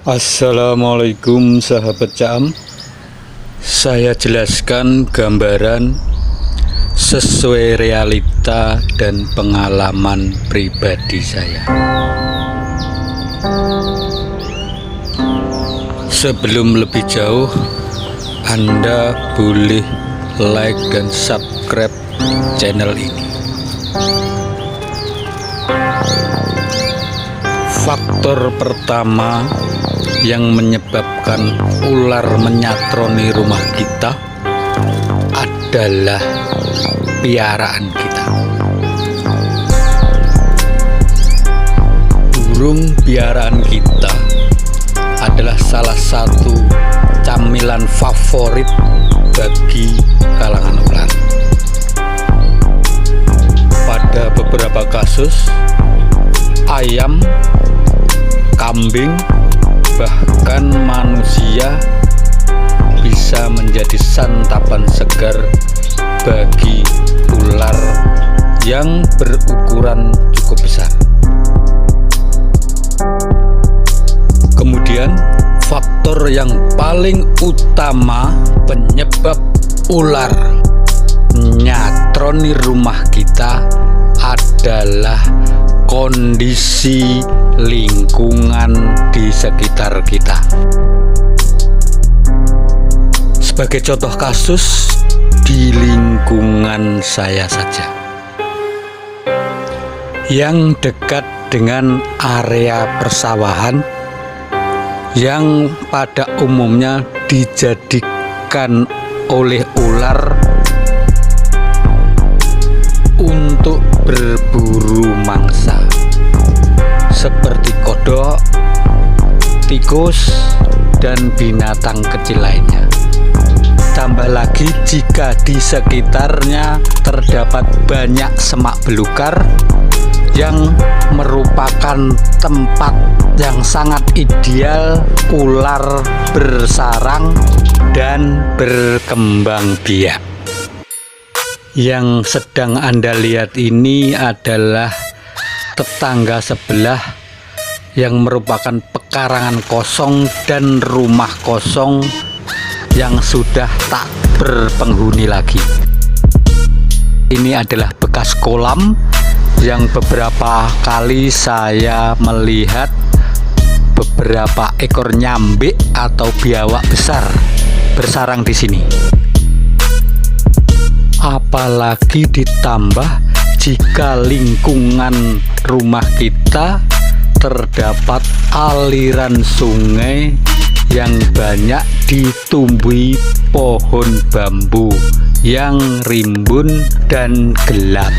Assalamualaikum sahabat Caam. Saya jelaskan gambaran sesuai realita dan pengalaman pribadi saya. Sebelum lebih jauh, Anda boleh like dan subscribe channel ini. Faktor pertama yang menyebabkan ular menyatroni rumah kita adalah piaraan kita. Burung piaraan kita adalah salah satu camilan favorit bagi kalangan ular. Pada beberapa kasus, ayam, kambing, bahkan manusia bisa menjadi santapan segar bagi ular yang berukuran cukup besar. Kemudian faktor yang paling utama penyebab ular menyatroni rumah kita adalah kondisi lingkungan di sekitar kita. Sebagai contoh kasus, di lingkungan saya saja yang dekat dengan area persawahan yang pada umumnya dijadikan oleh ular untuk berburu mangsa seperti kodok, tikus, dan binatang kecil lainnya. Tambah lagi jika di sekitarnya terdapat banyak semak belukar yang merupakan tempat yang sangat ideal ular bersarang dan berkembang biak. Yang sedang Anda lihat ini adalah tetangga sebelah yang merupakan pekarangan kosong dan rumah kosong yang sudah tak berpenghuni lagi. Ini adalah bekas kolam yang beberapa kali saya melihat beberapa ekor nyambe atau biawak besar bersarang di sini. Apalagi ditambah jika lingkungan rumah kita terdapat aliran sungai yang banyak ditumbuhi pohon bambu yang rimbun dan gelap.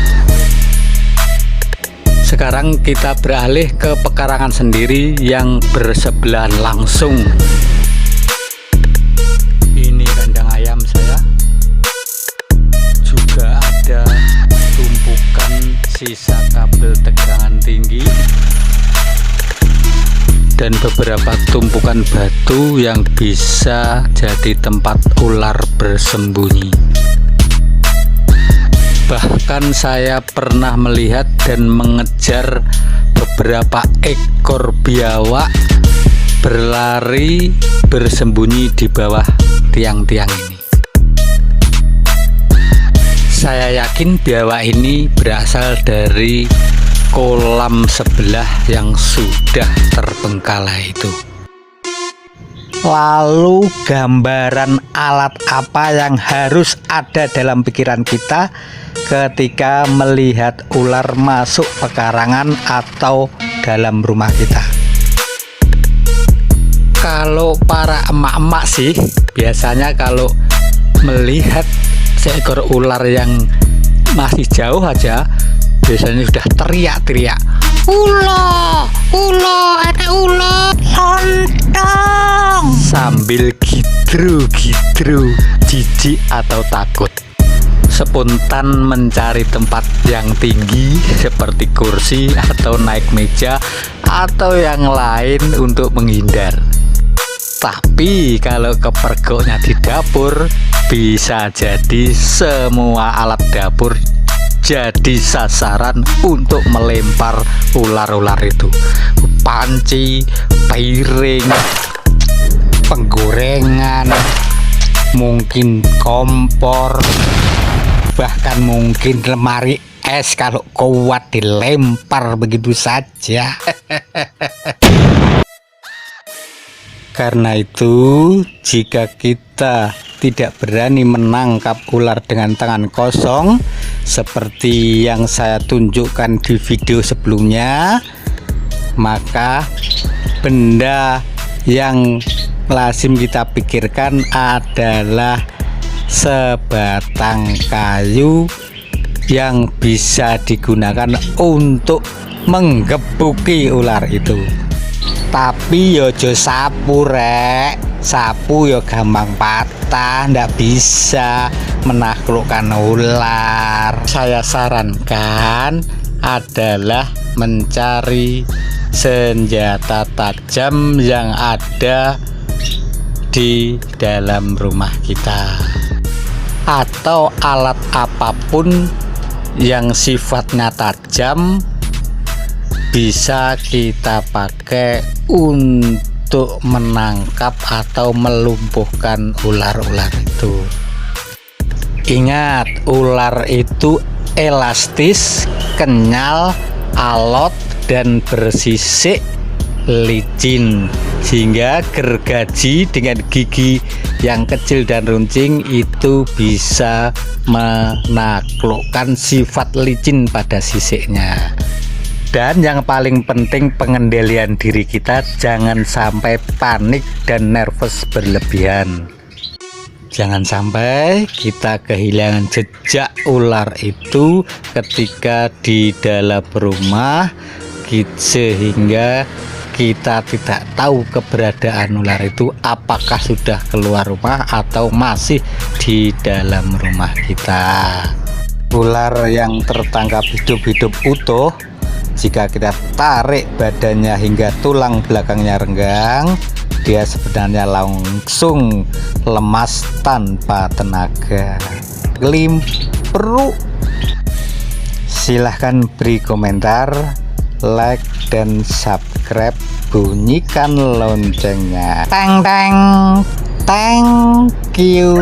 Sekarang kita beralih ke pekarangan sendiri yang bersebelahan langsung. Ini kandang ayam saya. Juga ada tumpukan sisa kabel tegangan tinggi dan beberapa tumpukan batu yang bisa jadi tempat ular bersembunyi. Bahkan saya pernah melihat dan mengejar beberapa ekor biawak berlari bersembunyi di bawah tiang-tiang ini. Saya yakin biawak ini berasal dari kolam sebelah yang sudah terbengkalai itu. Lalu gambaran alat apa yang harus ada dalam pikiran kita ketika melihat ular masuk pekarangan atau dalam rumah kita? Kalau para emak-emak sih biasanya kalau melihat seekor ular yang masih jauh aja biasanya sudah teriak-teriak, "Ulo, ulo, ada ulo, lontong!" sambil gidru-gidru, jijik atau takut. Spontan mencari tempat yang tinggi seperti kursi atau naik meja atau yang lain untuk menghindar. Tapi kalau kepergoknya di dapur, bisa jadi semua alat dapur jadi sasaran untuk melempar ular-ular itu. panci, piring, penggorengan, mungkin kompor, bahkan mungkin lemari es kalau kuat dilempar begitu saja. Karena itu, jika kita tidak berani menangkap ular dengan tangan kosong seperti yang saya tunjukkan di video sebelumnya, maka benda yang lazim kita pikirkan adalah sebatang kayu yang bisa digunakan untuk menggebuki ular itu. Tapi yojo sapu rek, sapu yo gampang patah, ndak bisa menaklukkan ular. Saya sarankan adalah mencari senjata tajam yang ada di dalam rumah kita, atau alat apapun yang sifatnya tajam bisa kita pakai untuk menangkap atau melumpuhkan ular-ular itu. Ingat, ular itu elastis, kenyal, alot, dan bersisik licin, sehingga gergaji dengan gigi yang kecil dan runcing itu bisa menaklukkan sifat licin pada sisiknya. Dan yang paling penting, pengendalian diri kita, jangan sampai panik dan nervous berlebihan. Jangan sampai kita kehilangan jejak ular itu ketika di dalam rumah, sehingga kita tidak tahu keberadaan ular itu apakah sudah keluar rumah atau masih di dalam rumah kita. Ular yang tertangkap hidup-hidup utuh, jika kita tarik badannya hingga tulang belakangnya renggang, dia sebenarnya langsung lemas tanpa tenaga. Limpruk. Silahkan beri komentar, like, dan subscribe, bunyikan loncengnya. Thank you.